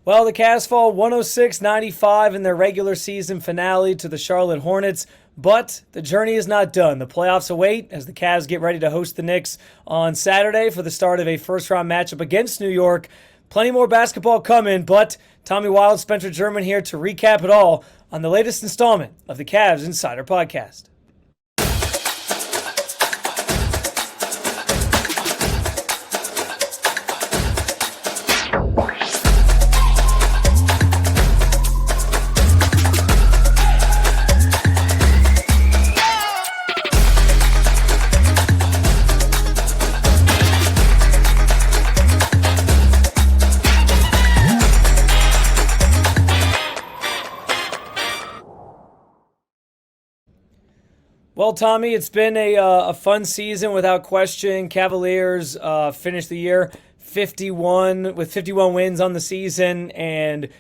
Well, the Cavs fall 106-95 in their regular season finale to the Charlotte Hornets, but the journey is not done. The playoffs await as the Cavs get ready to host the Knicks on Saturday for the start of a first-round matchup against New York. Plenty more basketball coming, but Tommy Wild, Spencer German here to recap it all on the latest installment of the Cavs Insider Podcast. Well, Tommy, it's been a fun season without question. Cavaliers finished the year 51 with 51 wins on the season, and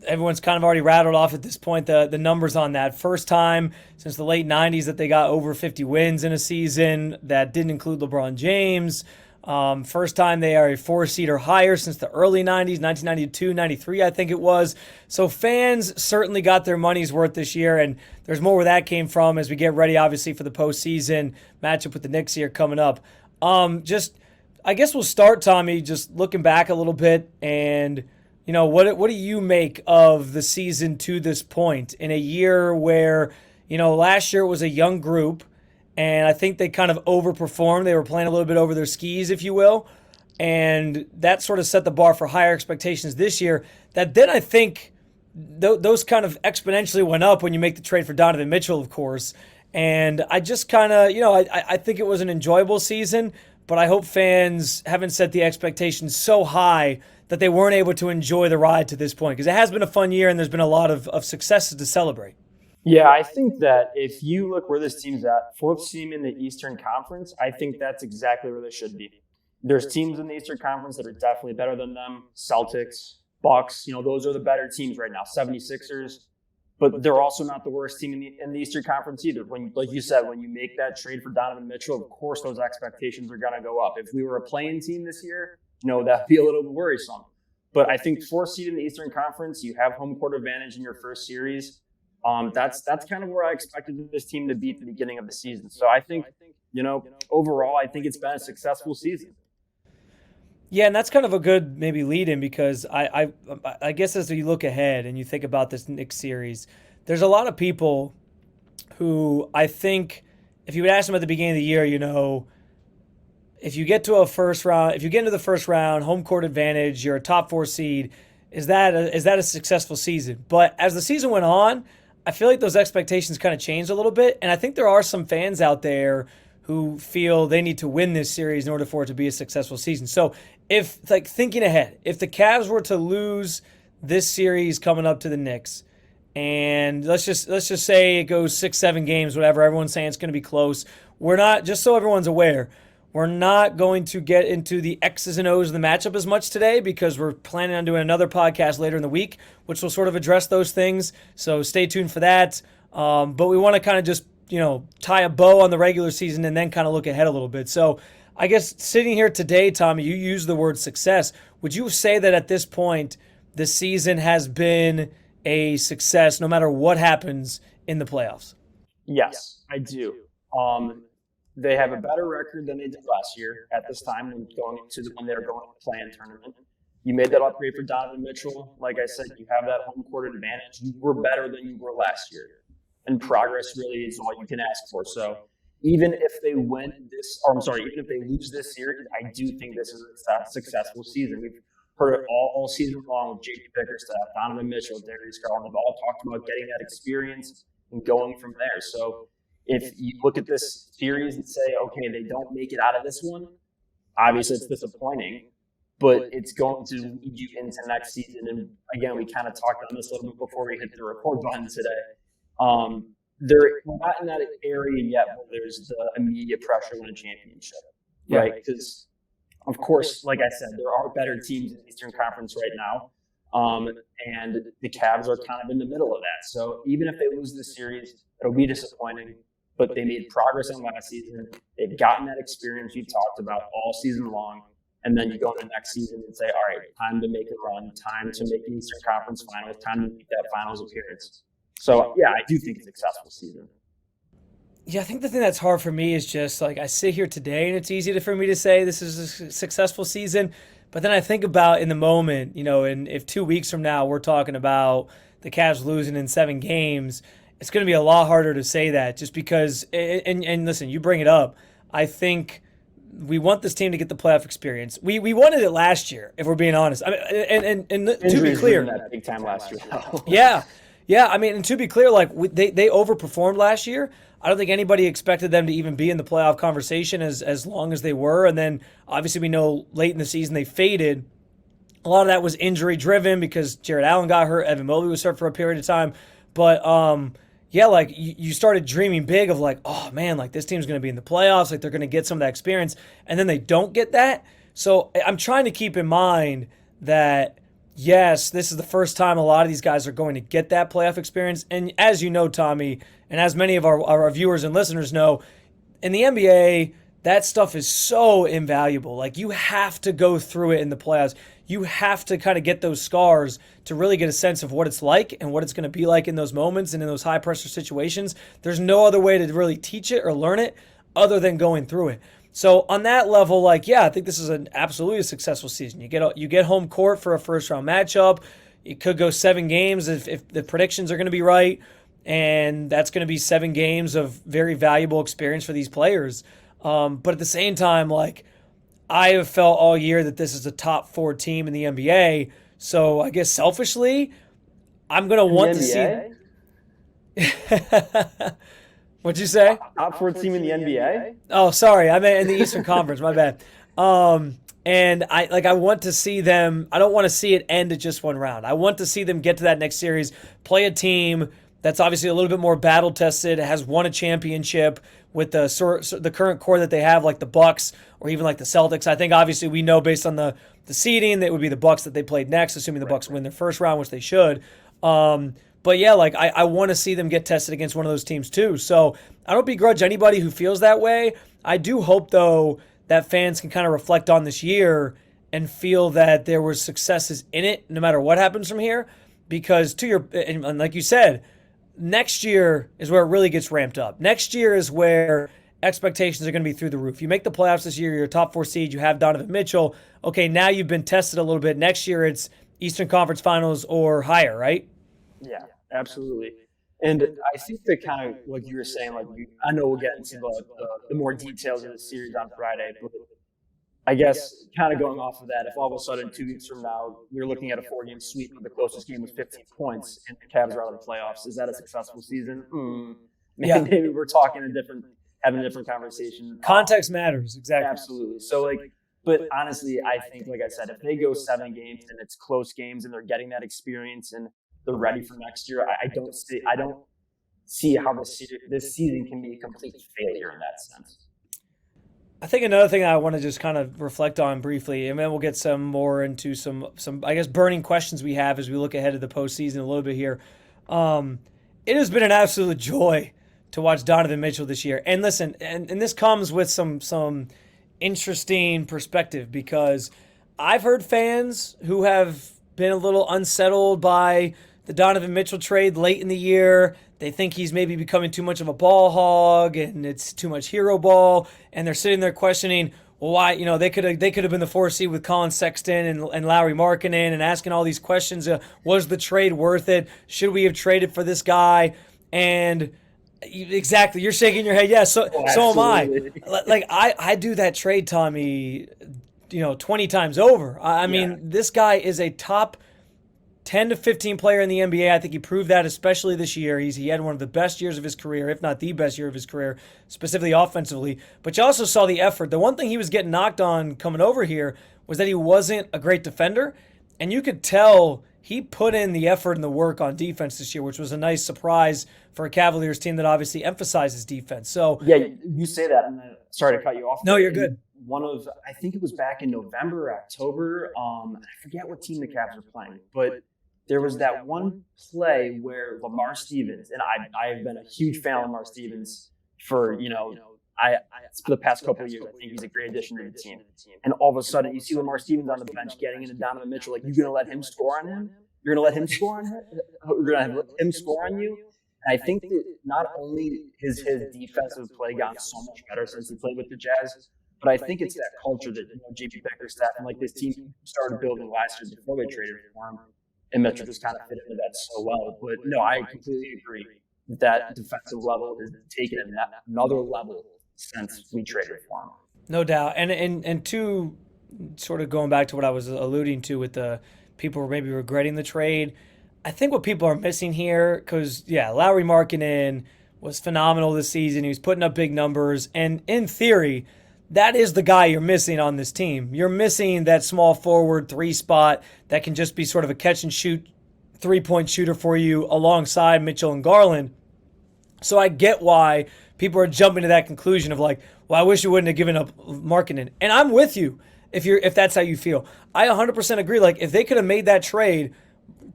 everyone's kind of already rattled off at this point the numbers on that. First time since the late 90s that they got over 50 wins in a season. That didn't include LeBron James. First time they are a 4 seed or higher since the early 90s, 1992, 93, I think it was. So fans certainly got their money's worth this year, and there's more where that came from as we get ready, obviously, for the postseason matchup with the Knicks here coming up. I guess we'll start, Tommy, just looking back a little bit, and what do you make of the season to this point in a year where last year it was a young group. And I think they kind of overperformed. They were playing a little bit over their skis, if you will. And that sort of set the bar for higher expectations this year. That then I think those kind of exponentially went up when you make the trade for Donovan Mitchell, of course. And I just kind of, I think it was an enjoyable season. But I hope fans haven't set the expectations so high that they weren't able to enjoy the ride to this point. Because it has been a fun year and there's been a lot of successes to celebrate. Yeah, I think that if you look where this team's at, fourth team in the Eastern Conference, I think that's exactly where they should be. There's teams in the Eastern Conference that are definitely better than them. Celtics, Bucks, those are the better teams right now. 76ers, but they're also not the worst team in the Eastern Conference either. When, like you said, when you make that trade for Donovan Mitchell, of course those expectations are going to go up. If we were a playing team this year, that'd be a little bit worrisome. But I think fourth seed in the Eastern Conference, you have home court advantage in your first series. That's kind of where I expected this team to be at the beginning of the season. So I think, overall, I think it's been a successful season. Yeah, and that's kind of a good maybe lead in because I guess as you look ahead and you think about this Knicks series, there's a lot of people who I think if you would ask them at the beginning of the year, if you get to a first round, if you get into the first round, home court advantage, you're a top 4 seed, is that a successful season? But as the season went on, I feel like those expectations kind of changed a little bit, and I think there are some fans out there who feel they need to win this series in order for it to be a successful season. So thinking ahead, if the Cavs were to lose this series coming up to the Knicks, and let's just say it goes 6-7 games, whatever, everyone's saying it's going to be close. We're not, just so everyone's aware, we're not going to get into the X's and O's of the matchup as much today because we're planning on doing another podcast later in the week, which will sort of address those things. So stay tuned for that. But we want to kind of just, tie a bow on the regular season and then kind of look ahead a little bit. So I guess sitting here today, Tommy, you used the word success. Would you say that at this point, the season has been a success no matter what happens in the playoffs? Yes, I do. They have a better record than they did last year at this time when they were going to the play-in tournament. You made that upgrade for Donovan Mitchell. Like I said, you have that home court advantage. You were better than you were last year. And progress really is all you can ask for. So even if they even if they lose this series, I do think this is a successful season. We've heard it all season long with JP Bickerstaff, Donovan Mitchell, Darius Garland. They've all talked about getting that experience and going from there. So if you look at this series and say, okay, they don't make it out of this one, obviously it's disappointing, but it's going to lead you into next season. And again, we kind of talked on this a little bit before we hit the record button today. They're not in that area yet where there's the immediate pressure to win a championship, right? Because, of course, like I said, there are better teams in the Eastern Conference right now. And the Cavs are kind of in the middle of that. So even if they lose this series, it'll be disappointing. But they made progress in last season. They've gotten that experience we've talked about all season long. And then you go into next season and say, all right, time to make a run, time to make the Eastern Conference Finals, time to make that Finals appearance. So, yeah, I do think it's a successful season. Yeah, I think the thing that's hard for me is just like I sit here today and it's easy for me to say this is a successful season. But then I think about in the moment, and if 2 weeks from now we're talking about the Cavs losing in 7 games, it's going to be a lot harder to say that just because. And listen, you bring it up. I think we want this team to get the playoff experience. We wanted it last year, if we're being honest. I mean, and to be clear, that big time last year. yeah. I mean, and to be clear, like they overperformed last year. I don't think anybody expected them to even be in the playoff conversation as long as they were. And then obviously we know late in the season they faded. A lot of that was injury driven because Jared Allen got hurt, Evan Mobley was hurt for a period of time. But yeah, like you started dreaming big of like, oh man, like this team's going to be in the playoffs, like they're going to get some of that experience, and then they don't get that. So I'm trying to keep in mind that yes, this is the first time a lot of these guys are going to get that playoff experience. And as you know, Tommy, and as many of our viewers and listeners know, in the NBA, that stuff is so invaluable. Like you have to go through it in the playoffs. You have to kind of get those scars to really get a sense of what it's like and what it's going to be like in those moments and in those high pressure situations. There's no other way to really teach it or learn it other than going through it. So on that level, like, yeah, I think this is an absolutely successful season. You get home court for a first round matchup. It could go 7 games if the predictions are going to be right. And that's going to be 7 games of very valuable experience for these players. But at the same time, like, I have felt all year that this is a top 4 team in the NBA. So I guess selfishly, I'm going to want to see. What'd you say? Top 4 team in the NBA? Oh, sorry. I meant in the Eastern Conference. My bad. And I want to see them. I don't want to see it end at just one round. I want to see them get to that next series, play a team that's obviously a little bit more battle tested, has won a championship with the current core that they have, like the Bucks or even like the Celtics. I think obviously we know based on the seeding that it would be the Bucks that they played next, assuming the Bucks win their first round, which they should. But yeah, like I want to see them get tested against one of those teams too. So I don't begrudge anybody who feels that way. I do hope though that fans can kind of reflect on this year and feel that there were successes in it, no matter what happens from here. Because and like you said, next year is where it really gets ramped up. Next year is where expectations are going to be through the roof. You make the playoffs this year, you're a top 4 seed, you have Donovan Mitchell. Okay, now you've been tested a little bit. Next year it's Eastern Conference Finals or higher, right? Yeah, absolutely. And I think that kind of like you were saying, like I know we'll get into the more details of the series on Friday, but I guess kind of going off of that, if all of a sudden 2 weeks from now we're looking at a 4-game sweep where the closest game was 15 points and the Cavs are out of the playoffs, is that a successful season? Yeah. Maybe we're having a different conversation. Context matters, exactly. Absolutely. So but honestly, I think, like I said, if they go 7 games and it's close games and they're getting that experience and they're ready for next year, I don't see how this season can be a complete failure in that sense. I think another thing I want to just kind of reflect on briefly, and then we'll get some more into some I guess burning questions we have as we look ahead to the postseason a little bit here. It has been an absolute joy to watch Donovan Mitchell this year. And listen, and this comes with some interesting perspective because I've heard fans who have been a little unsettled by the Donovan Mitchell trade late in the year. They think he's maybe becoming too much of a ball hog and it's too much hero ball. And they're sitting there questioning, well, why, they could have been the 4 seed with Colin Sexton and Lauri Markkanen and asking all these questions. Was the trade worth it? Should we have traded for this guy? And exactly, you're shaking your head. Yeah, so am I. Like I do that trade, Tommy, 20 times over. I mean, this guy is a top 10 to 15 player in the NBA. I think he proved that, especially this year. He had one of the best years of his career, if not the best year of his career, specifically offensively. But you also saw the effort. The one thing he was getting knocked on coming over here was that he wasn't a great defender. And you could tell he put in the effort and the work on defense this year, which was a nice surprise for a Cavaliers team that obviously emphasizes defense. So yeah, you say that. And sorry to cut you off. No, you're good. I think it was back in November or October. I forget what team the Cavs were playing, but there was that one play where Lamar Stevens, and I have been a huge fan of Lamar Stevens for, for the past couple of years, I think he's a great addition to the team. And all of a sudden, you see Lamar Stevens on the bench getting into Donovan Mitchell. Like, you're going to let him score on him? You're going to let him score on him? You're going to have him score on you? And I think that not only his defensive play got so much better since he played with the Jazz, but I think it's that culture that JP Becker's staff and like this team started building last year before they traded for him. And Mitchell just kind of fit into that so well. But no, I completely agree that defensive level is taken another level since we traded for him. No doubt. And to sort of going back to what I was alluding to with the people maybe regretting the trade, I think what people are missing here, because, Lauri Markkanen was phenomenal this season. He was putting up big numbers. And in theory, that is the guy you're missing on this team. You're missing that small forward 3 spot that can just be sort of a catch and shoot 3-point shooter for you alongside Mitchell and Garland. So I get why people are jumping to that conclusion of like, well, I wish you wouldn't have given up Markkanen. And I'm with you if that's how you feel. I 100% agree. Like, if they could have made that trade,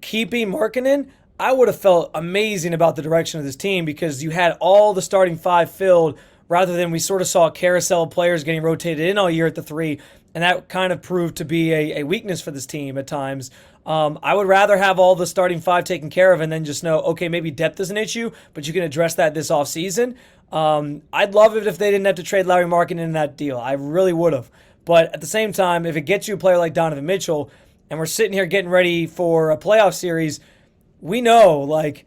keeping Markkanen, I would have felt amazing about the direction of this team because you had all the starting 5 filled rather than we sort of saw a carousel of players getting rotated in all year at the 3. And that kind of proved to be a weakness for this team at times. I would rather have all the starting 5 taken care of and then just know, okay, maybe depth is an issue, but you can address that this offseason. I'd love it if they didn't have to trade Lauri Markkanen in that deal. I really would have. But at the same time, if it gets you a player like Donovan Mitchell, and we're sitting here getting ready for a playoff series, we know, like,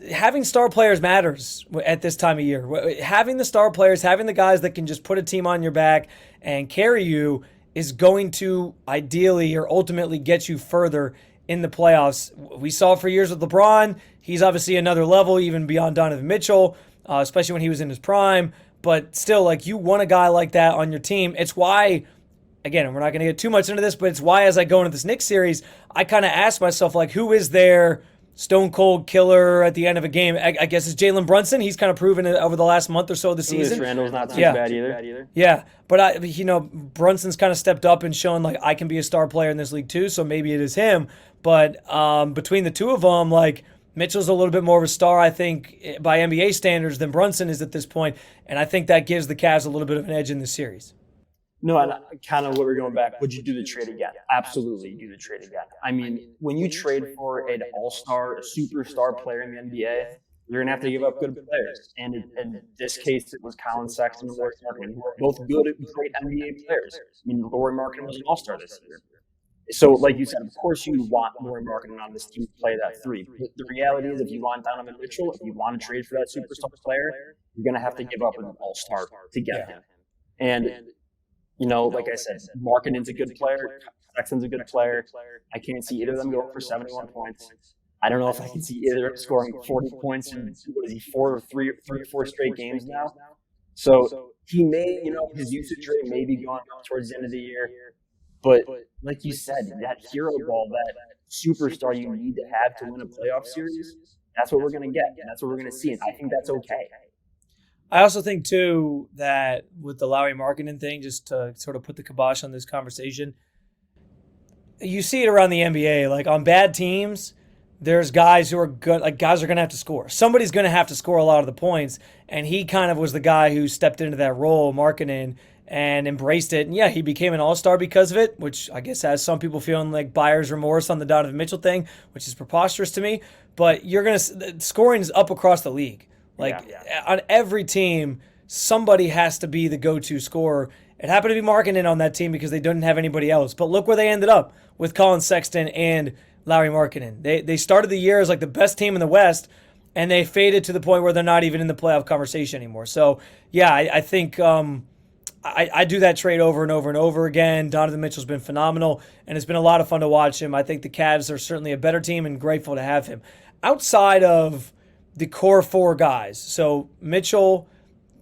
having star players matters at this time of year. Having the star players, having the guys that can just put a team on your back and carry you is going to ideally or ultimately get you further in the playoffs. We saw for years with LeBron. He's obviously another level even beyond Donovan Mitchell, especially when he was in his prime. But still, like, you want a guy like that on your team. It's why, again, we're not going to get too much into this, but it's why as I go into this Knicks series, I kind of ask myself, like, who is their stone cold killer at the end of a game? I guess it's Jalen Brunson. He's kind of proven it over the last month or so of the season. Randle's not too bad either. Yeah, but Brunson's kind of stepped up and shown like I can be a star player in this league too. So maybe it is him. But between the two of them, like, Mitchell's a little bit more of a star, I think, by NBA standards than Brunson is at this point, and I think that gives the Cavs a little bit of an edge in this series. No, and kind of what we're going back, would you do the trade again? Absolutely do the trade again. I mean, when you trade for an all-star, a superstar player in the NBA, you're going to have to give up good players. And in this case, it was Colin Sexton and Lauri Markkanen, who are both good, great NBA players. I mean, Lauri Markkanen was an all-star this year. So, like you said, of course you want Lauri Markkanen on this team to play that 3. But the reality is, if you want Donovan Mitchell, if you want to trade for that superstar player, you're going to have to give up an all-star to get him. And like I said, Markkanen's a good player. Sexton's a good player. I can't see either of them going for 71 points. I don't know if I can see either of them scoring 40 points in, 3 or 4 straight games now. So he may, his usage rate may be going up towards the end of the year. But like you said, that hero ball, that superstar you need to have to win a playoff series, that's what we're going to get. And that's what we're going to see. And I think that's okay. I also think, too, that with the Lauri Markkanen thing, just to sort of put the kibosh on this conversation, you see it around the NBA. Like, on bad teams, there's guys who are good. Like, guys are going to have to score. Somebody's going to have to score a lot of the points, and he kind of was the guy who stepped into that role, Markkanen, and embraced it. And, yeah, he became an all-star because of it, which I guess has some people feeling like buyer's remorse on the Donovan Mitchell thing, which is preposterous to me. But scoring is up across the league. On every team, somebody has to be the go-to scorer. It happened to be Markkanen on that team because they didn't have anybody else. But look where they ended up with Colin Sexton and Lauri Markkanen. They started the year as like the best team in the West, and they faded to the point where they're not even in the playoff conversation anymore. So, yeah, I think I do that trade over and over and over again. Donovan Mitchell's been phenomenal, and it's been a lot of fun to watch him. I think the Cavs are certainly a better team and grateful to have him. Outside of the core 4 guys, so Mitchell,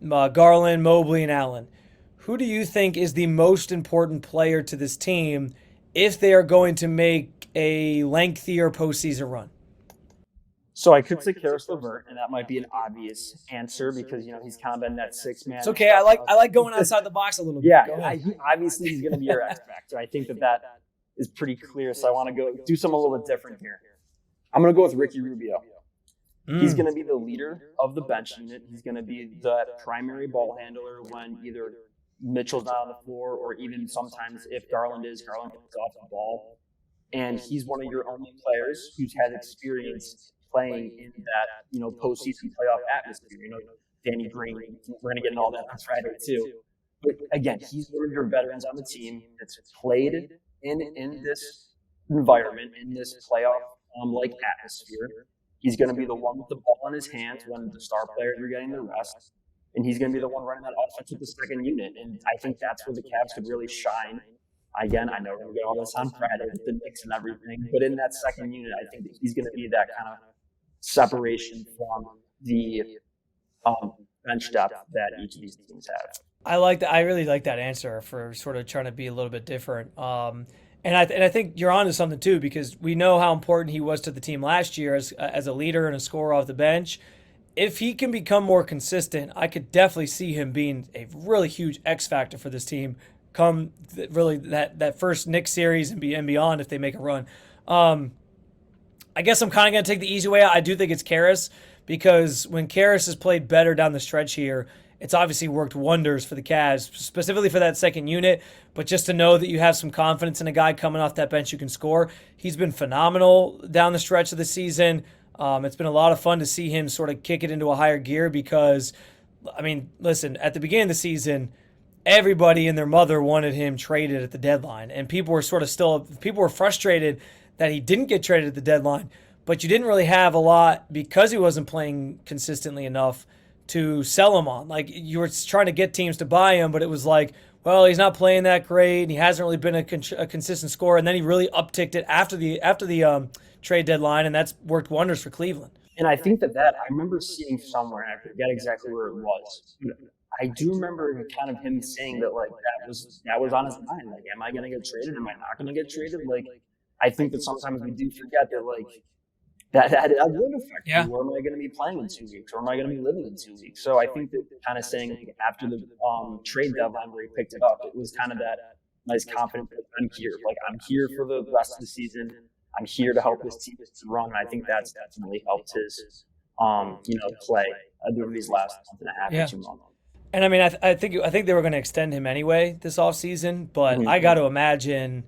Garland, Mobley, and Allen, who do you think is the most important player to this team if they are going to make a lengthier postseason run? So I could say Karis LeVert, and that might be an obvious answer because he's kind of been that 6-man. It's okay. I like going outside the box a little bit. Yeah, obviously he's going to be your X factor. I think that is pretty clear. So I want to do something a little bit different here. I'm going to go with Ricky Rubio He's going to be the leader of the bench unit. He's going to be the primary ball handler when either Mitchell's not on the floor, or even sometimes if Garland gets off the ball. And he's one of your only players who's had experience playing in that, postseason playoff atmosphere. Danny Green, we're going to get into all that on Friday too. But again, he's one of your veterans on the team that's played in this environment, in this playoff like atmosphere. He's going to be the one with the ball in his hands when the star players are getting the rest. And he's going to be the one running that offense with the second unit. And I think that's where the Cavs could really shine. Again, I know we're going to get all this on Friday with the Knicks and everything. But in that second unit, I think that he's going to be that kind of separation from the bench depth that each of these teams have. I like that. I really like that answer for sort of trying to be a little bit different. And I think you're onto something too, because we know how important he was to the team last year as a leader and a scorer off the bench. If he can become more consistent, I could definitely see him being a really huge X factor for this team come really that first Knicks series and beyond if they make a run. I guess I'm kind of going to take the easy way out. I do think it's Karras, because when Karras has played better down the stretch here, it's obviously worked wonders for the Cavs, specifically for that second unit. But just to know that you have some confidence in a guy coming off that bench who can score, he's been phenomenal down the stretch of the season. It's been a lot of fun to see him sort of kick it into a higher gear because, I mean, listen, at the beginning of the season, everybody and their mother wanted him traded at the deadline. And people were frustrated that he didn't get traded at the deadline. But you didn't really have a lot because he wasn't playing consistently enough to sell him on. Like, you were trying to get teams to buy him, but it was like, well, he's not playing that great, and he hasn't really been a consistent scorer. And then he really upticked it after the trade deadline, and that's worked wonders for Cleveland. And I think that I remember seeing somewhere, and I forget exactly where it was. I do remember kind of him saying that, like, that was on his mind. Like, am I going to get traded? Am I not going to get traded? Like, I think that sometimes we do forget that, like, that would affect you. Where am I going to be playing in 2 weeks? Or am I going to be living in 2 weeks? So I think that kind of saying, like, after the trade deadline where he picked it up, it was kind of that nice confidence that I'm here. Like, I'm here for the rest of the season. I'm here to help this team run. And I think that's really helped his, play over these last month and a half or 2 months. And I mean, I think they were going to extend him anyway this offseason, but I got to imagine.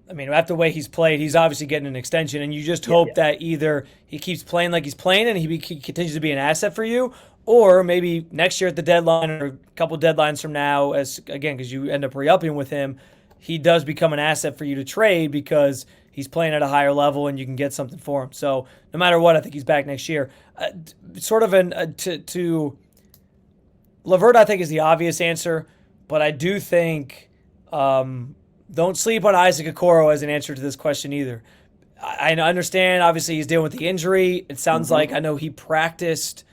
I mean, after the way he's played, he's obviously getting an extension, and you just hope that either he keeps playing like he's playing and he continues to be an asset for you, or maybe next year at the deadline or a couple deadlines from now, because you end up re-upping with him, he does become an asset for you to trade because he's playing at a higher level and you can get something for him. So no matter what, I think he's back next year. To LeVert, I think, is the obvious answer, but I do think don't sleep on Isaac Okoro as an answer to this question either. I understand, obviously, he's dealing with the injury. It sounds like, I know he practiced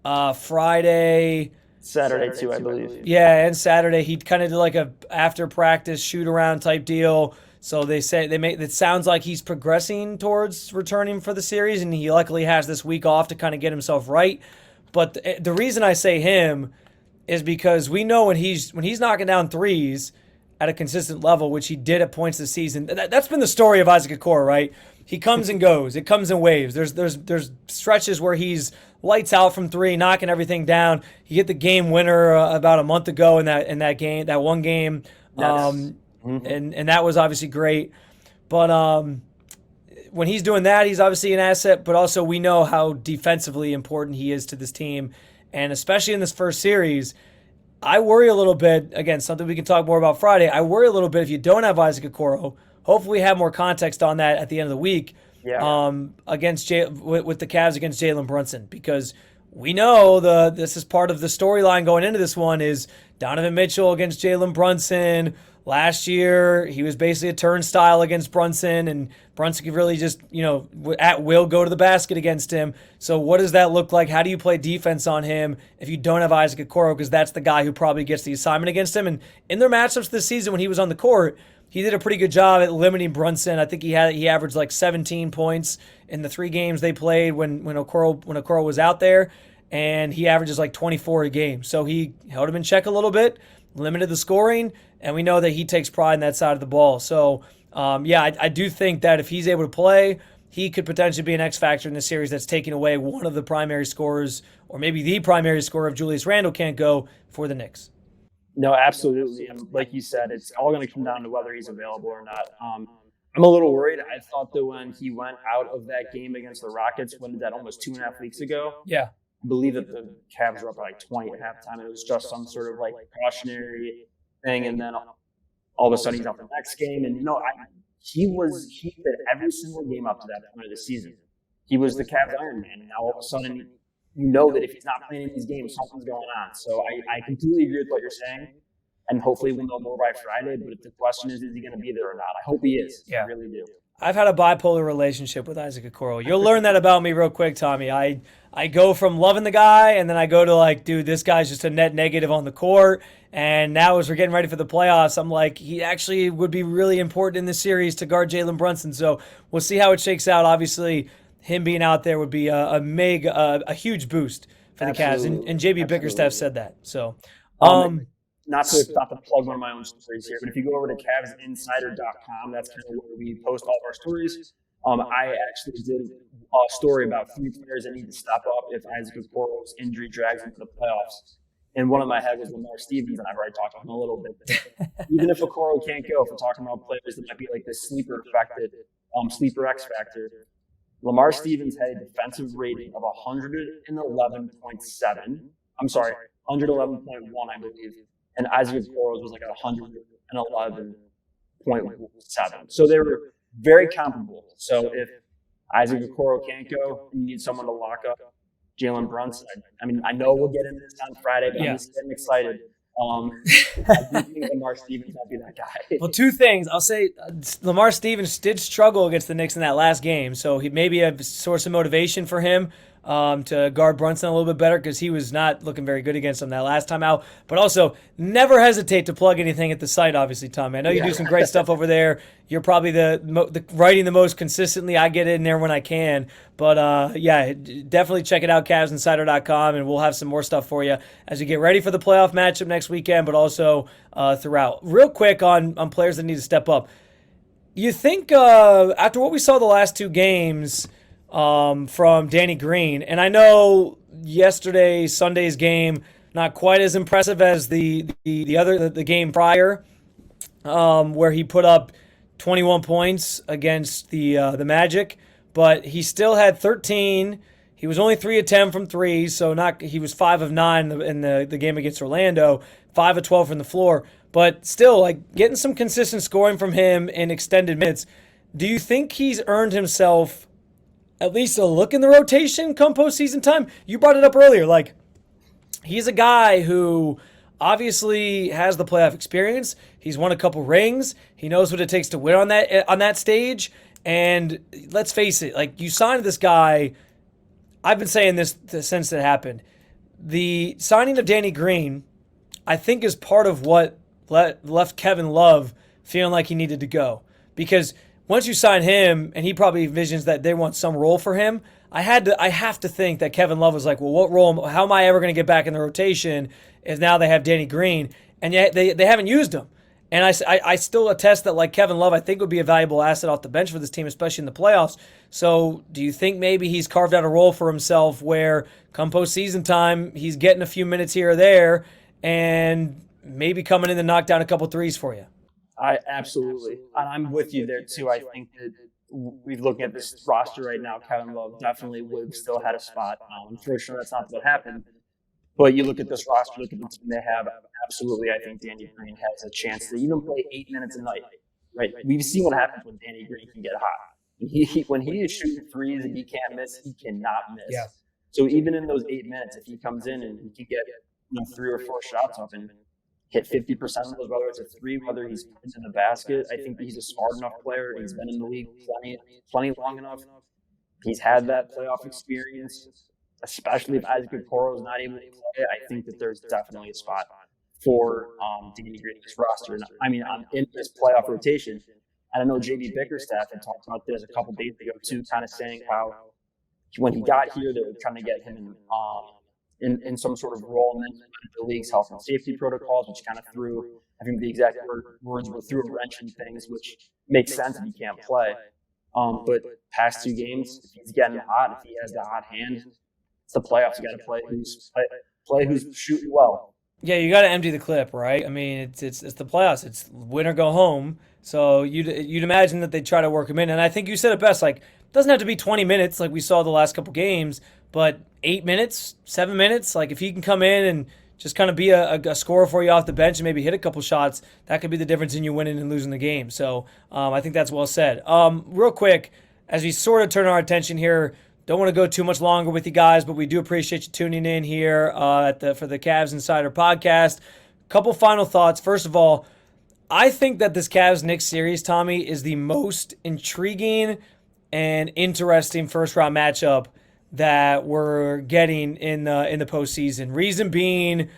Friday. Saturday too, I believe. Yeah, and Saturday. He kind of did like a after practice shoot around type deal. So it sounds like he's progressing towards returning for the series, and he luckily has this week off to kind of get himself right. But the reason I say him is because we know when he's knocking down threes at a consistent level, which he did at points this season. That's been the story of Isaac Okoro, right? He comes and goes. It comes in waves. There's stretches where he's lights out from three, knocking everything down. He hit the game winner about a month ago in that one game, and that was obviously great. But when he's doing that, he's obviously an asset. But also, we know how defensively important he is to this team, and especially in this first series. I worry a little bit, again, something we can talk more about Friday. I worry a little bit if you don't have Isaac Okoro. Hopefully we have more context on that at the end of the week against with the Cavs against Jalen Brunson, because we know this is part of the storyline going into this one is Donovan Mitchell against Jalen Brunson. Last year, he was basically a turnstile against Brunson, and Brunson could really just, at will go to the basket against him. So what does that look like? How do you play defense on him if you don't have Isaac Okoro? Because that's the guy who probably gets the assignment against him. And in their matchups this season when he was on the court, he did a pretty good job at limiting Brunson. I think he averaged like 17 points in the 3 games they played when Okoro was out there, and he averages like 24 a game. So he held him in check a little bit, limited the scoring, and we know that he takes pride in that side of the ball. So, I do think that if he's able to play, he could potentially be an X factor in the series that's taking away one of the primary scorers, or maybe the primary scorer if Julius Randle can't go for the Knicks. No, absolutely. And like you said, it's all going to come down to whether he's available or not. I'm a little worried. I thought that when he went out of that game against the Rockets, when did that, almost 2.5 weeks ago? Yeah. I believe that the Cavs were up by like 20 at halftime. It was just some sort of like cautionary thing. And then all of a sudden he's out the next game. And, he did every single game up to that point of the season. He was the Cavs Iron Man. And now all of a sudden, that if he's not playing in these games, something's going on. So I completely agree with what you're saying. And hopefully we'll know more by Friday. But the question is he going to be there or not? I hope he is. Yeah. I really do. I've had a bipolar relationship with Isaac Okoro. You'll learn that about me real quick, Tommy. I go from loving the guy, and then I go to like, dude, this guy's just a net negative on the court. And now as we're getting ready for the playoffs, I'm like, he actually would be really important in this series to guard Jalen Brunson. So we'll see how it shakes out. Obviously, him being out there would be a huge boost for the Cavs. And JB Bickerstaff said that. So, not to plug one of my own stories here, but if you go over to CavsInsider.com, that's kind of where we post all of our stories. I actually did a story about 3 players that need to step up if Isaac Okoro's injury drags into the playoffs. And one of my head was Lamar Stevens, and I've already talked about him a little bit. Even if Okoro can't go, if we're talking about players that might be like the sleeper X factor, Lamar Stevens had a defensive rating of 111.7. I'm sorry, 111.1, I believe. And Isaac Okoro's was like 111.7. So they were very comparable. So if Isaac Okoro can't go, you need someone to lock up Jalen Brunson. I mean, I know we'll get into this on Friday, but I'm just getting excited. I do think Lamar Stevens might be that guy. Well, 2 things. I'll say Lamar Stevens did struggle against the Knicks in that last game, so he maybe a source of motivation for him to guard Brunson a little bit better because he was not looking very good against him that last time out. But also, never hesitate to plug anything at the site, obviously, Tommy. I know you do some great stuff over there. You're probably the writing the most consistently. I get in there when I can. But, definitely check it out, CavsInsider.com, and we'll have some more stuff for you as we get ready for the playoff matchup next weekend, but also throughout. Real quick on players that need to step up. You think after what we saw the last 2 games – from Danny Green. And I know Sunday's game, not quite as impressive as the game prior, where he put up 21 points against the Magic, but he still had 13. He was only 3 of 10 from 3, so he was 5 of 9 in the game against Orlando, 5 of 12 from the floor, but still like getting some consistent scoring from him in extended minutes. Do you think he's earned himself at least a look in the rotation come postseason time? You brought it up earlier. Like, he's a guy who obviously has the playoff experience. He's won a couple rings. He knows what it takes to win on that stage. And let's face it, like, you signed this guy. I've been saying this since it happened. The signing of Danny Green, I think, is part of what left Kevin Love feeling like he needed to go. Because once you sign him, and he probably envisions that they want some role for him, I have to think that Kevin Love was like, well, what role? How am I ever going to get back in the rotation if now they have Danny Green? And yet they haven't used him. And I still attest that, like, Kevin Love, I think, would be a valuable asset off the bench for this team, especially in the playoffs. So do you think maybe he's carved out a role for himself where come postseason time, he's getting a few minutes here or there and maybe coming in to knock down a couple threes for you? I absolutely. And I'm with you there, too. I think that we're looking at this roster right now. Kevin Love definitely would have still had a spot. Unfortunately, that's not what happened. But you look at this roster, look at the team they have. Absolutely, I think Danny Green has a chance to even play 8 minutes a night. Right? We've seen what happens when Danny Green can get hot. When he is shooting threes and he can't miss, he cannot miss. Yeah. So even in those 8 minutes, if he comes in and he can get 3 or 4 shots up and hit 50% of those, whether it's a 3, whether he's in the basket, I think that he's a smart enough player. He's been in the league plenty long enough. He's had that playoff experience, especially if Isaac Okoro is not able to play. I think that there's definitely a spot for Danny Green in this roster. And I mean, in this playoff rotation, and I know JB Bickerstaff had talked about this a couple days ago too, kind of saying how when he got here, they were trying to get him in some sort of role, and then the league's health and safety protocols, which kind of threw, I think the exact words were, threw a wrench in things, which makes sense if you can't play. But past 2 games, if he's getting hot, if he has the hot hand, it's the playoffs. You got to play who's shooting well. Yeah, you got to empty the clip, right? I mean, it's the playoffs. It's win or go home. So you'd imagine that they try to work him in, and I think you said it best. Like, it doesn't have to be 20 minutes like we saw the last couple games, but 8 minutes, 7 minutes. Like, if he can come in and just kind of be a scorer for you off the bench and maybe hit a couple shots, that could be the difference in you winning and losing the game. So I think that's well said. Real quick, as we sort of turn our attention here, don't want to go too much longer with you guys, but we do appreciate you tuning in here for the Cavs Insider podcast. Couple final thoughts. First of all, I think that this Cavs-Knicks series, Tommy, is the most intriguing and interesting first-round matchup that we're getting in the postseason. Reason being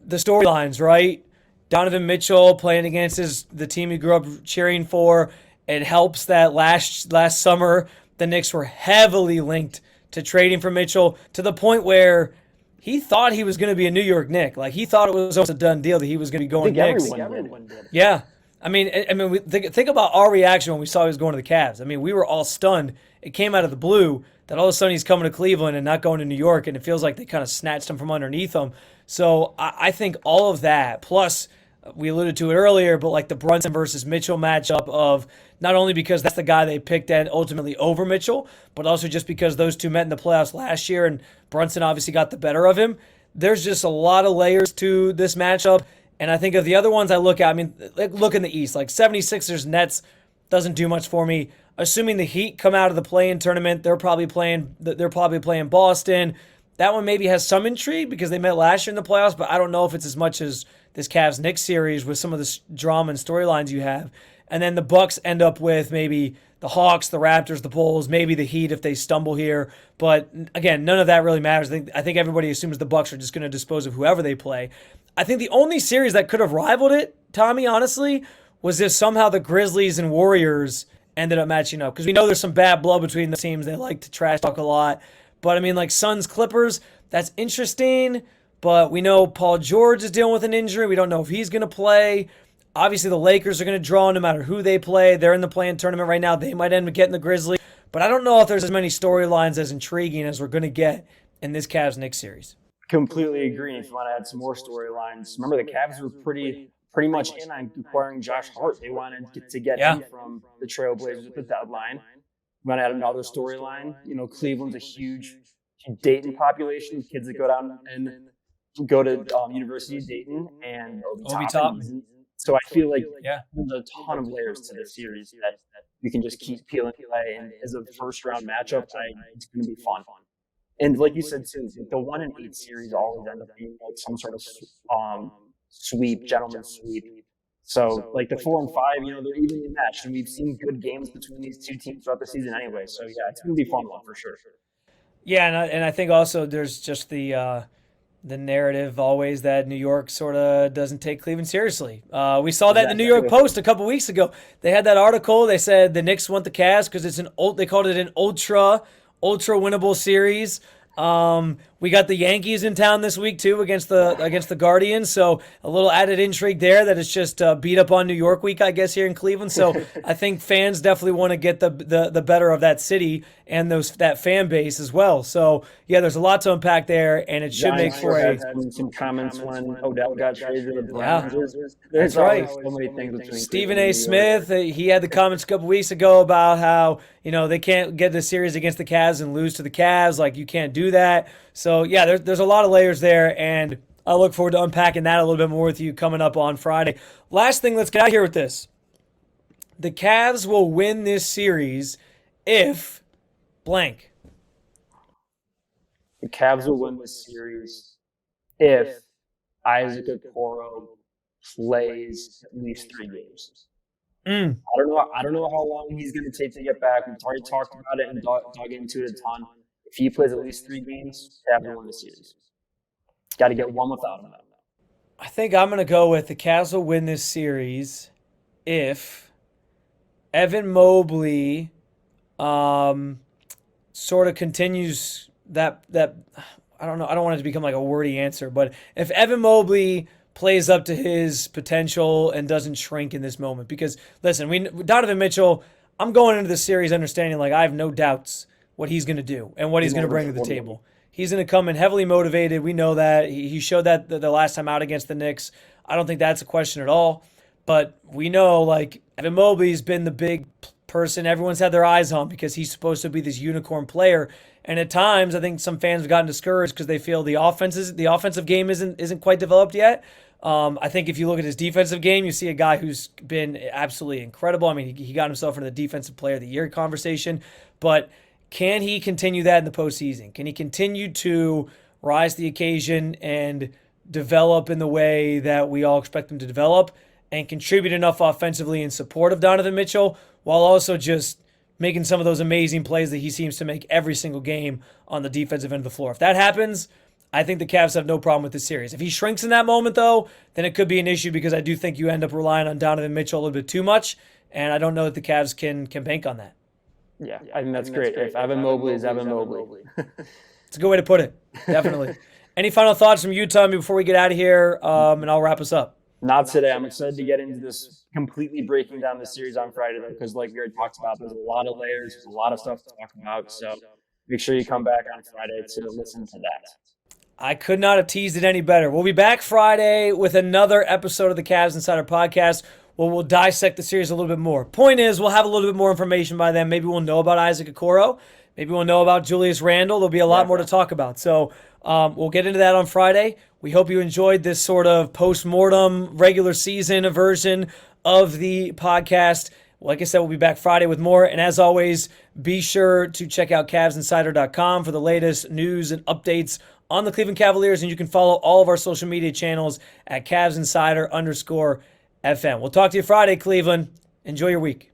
the storylines, right? Donovan Mitchell playing against the team he grew up cheering for. It helps that last summer the Knicks were heavily linked to trading for Mitchell to the point where he thought he was going to be a New York Knick. Like, he thought it was almost a done deal that he was going to be going to Knicks. Everyone did. Yeah. I mean, think about our reaction when we saw he was going to the Cavs. I mean, we were all stunned. It came out of the blue that all of a sudden he's coming to Cleveland and not going to New York, and it feels like they kind of snatched him from underneath him. So I think all of that, plus we alluded to it earlier, but like the Brunson versus Mitchell matchup of not only because that's the guy they picked and ultimately over Mitchell, but also just because those two met in the playoffs last year and Brunson obviously got the better of him. There's just a lot of layers to this matchup. And I think of the other ones I look at, I mean, look in the East, like 76ers Nets doesn't do much for me. Assuming the Heat come out of the play-in tournament, they're probably playing Boston. That one maybe has some intrigue because they met last year in the playoffs, but I don't know if it's as much as this Cavs-Knicks series with some of the drama and storylines you have. And then the Bucks end up with maybe the Hawks, the Raptors, the Bulls, maybe the Heat if they stumble here. But again, none of that really matters. I think everybody assumes the Bucks are just going to dispose of whoever they play. I think the only series that could have rivaled it, Tommy, honestly, was if somehow the Grizzlies and Warriors ended up matching up. Because we know there's some bad blood between the teams. They like to trash talk a lot. But I mean, like Suns, Clippers, that's interesting. But we know Paul George is dealing with an injury. We don't know if he's going to play. Obviously, the Lakers are going to draw no matter who they play. They're in the play-in tournament right now. They might end up getting the Grizzlies. But I don't know if there's as many storylines as intriguing as we're going to get in this Cavs-Knicks series. Completely agree. If you want to add some more storylines, remember the Cavs were pretty much in on acquiring Josh Hart. They wanted to get him from the Trailblazers at the deadline. We want to add another storyline. You know, Cleveland's a huge Dayton population, kids that go down and go to University of Dayton and Obi Top. So I feel like there's a ton of layers to this series that you can just keep peeling away. And as a first-round matchup, it's going to be fun. And like you said, too, the 1-8 series always end up being like some sort of sweep, gentleman's sweep. So like the 4 and 5, you know, they're evenly matched, and we've seen good games between these two teams throughout the season anyway. So yeah, it's going to be a fun one for sure. Yeah, and I think also there's just the narrative always that New York sort of doesn't take Cleveland seriously. We saw that in the New York Post a couple weeks ago. They had that article. They said the Knicks want the Cavs because they called it an ultra winnable series. We got the Yankees in town this week too against the Guardians, so a little added intrigue there that it's just beat up on New York week, I guess, here in Cleveland. So I think fans definitely want to get the better of that city and that fan base as well. So yeah, there's a lot to unpack there, and it should make for some comments when Odell got traded to the Browns. That's right. So many things between Stephen A. Smith, he had the comments a couple weeks ago about how, you know, they can't get the series against the Cavs and lose to the Cavs. Like, you can't do that. So yeah, there's a lot of layers there, and I look forward to unpacking that a little bit more with you coming up on Friday. Last thing, let's get out here with this. The Cavs will win this series if blank. The Cavs will win this series if Isaac Okoro plays at least 3 games. I don't know how long he's going to take to get back. We've already talked about it and dug into it a ton. If he plays at least 3 games, Cavs will win the series. Got to get one without him. I think I'm going to go with the Cavs will win this series if Evan Mobley sort of continues that I don't know. I don't want it to become like a wordy answer, but if Evan Mobley plays up to his potential and doesn't shrink in this moment, because listen, Donovan Mitchell, I'm going into the series understanding like I have no doubts what he's going to do and what he's going to bring to the table. He's going to come in heavily motivated. We know that. He showed that the last time out against the Knicks. I don't think that's a question at all. But we know, like, Evan Mobley's been the big person everyone's had their eyes on because he's supposed to be this unicorn player. And at times, I think some fans have gotten discouraged because they feel the offensive game isn't quite developed yet. I think if you look at his defensive game, you see a guy who's been absolutely incredible. I mean, he got himself into the Defensive Player of the Year conversation. But can he continue that in the postseason? Can he continue to rise to the occasion and develop in the way that we all expect him to develop and contribute enough offensively in support of Donovan Mitchell while also just making some of those amazing plays that he seems to make every single game on the defensive end of the floor? If that happens, I think the Cavs have no problem with this series. If he shrinks in that moment, though, then it could be an issue because I do think you end up relying on Donovan Mitchell a little bit too much, and I don't know that the Cavs can bank on that. Yeah, I think that's great. If Evan Mobley is Evan Mobley. It's a good way to put it, definitely. Any final thoughts from you, Tommy, before we get out of here, and I'll wrap us up? Not today. I'm excited to get into this, completely breaking down the series on Friday, though, because like we already talked about, there's a lot of layers, there's a lot of stuff to talk about. So make sure you come back on Friday to listen to that. I could not have teased it any better. We'll be back Friday with another episode of the Cavs Insider Podcast where we'll dissect the series a little bit more. Point is, we'll have a little bit more information by then. Maybe we'll know about Isaac Okoro. Maybe we'll know about Julius Randle. There'll be a lot more to talk about. So we'll get into that on Friday. We hope you enjoyed this sort of post-mortem regular season version of the podcast. Like I said, we'll be back Friday with more. And as always, be sure to check out CavsInsider.com for the latest news and updates on the Cleveland Cavaliers. And you can follow all of our social media channels at CavsInsider_FM. We'll talk to you Friday, Cleveland. Enjoy your week.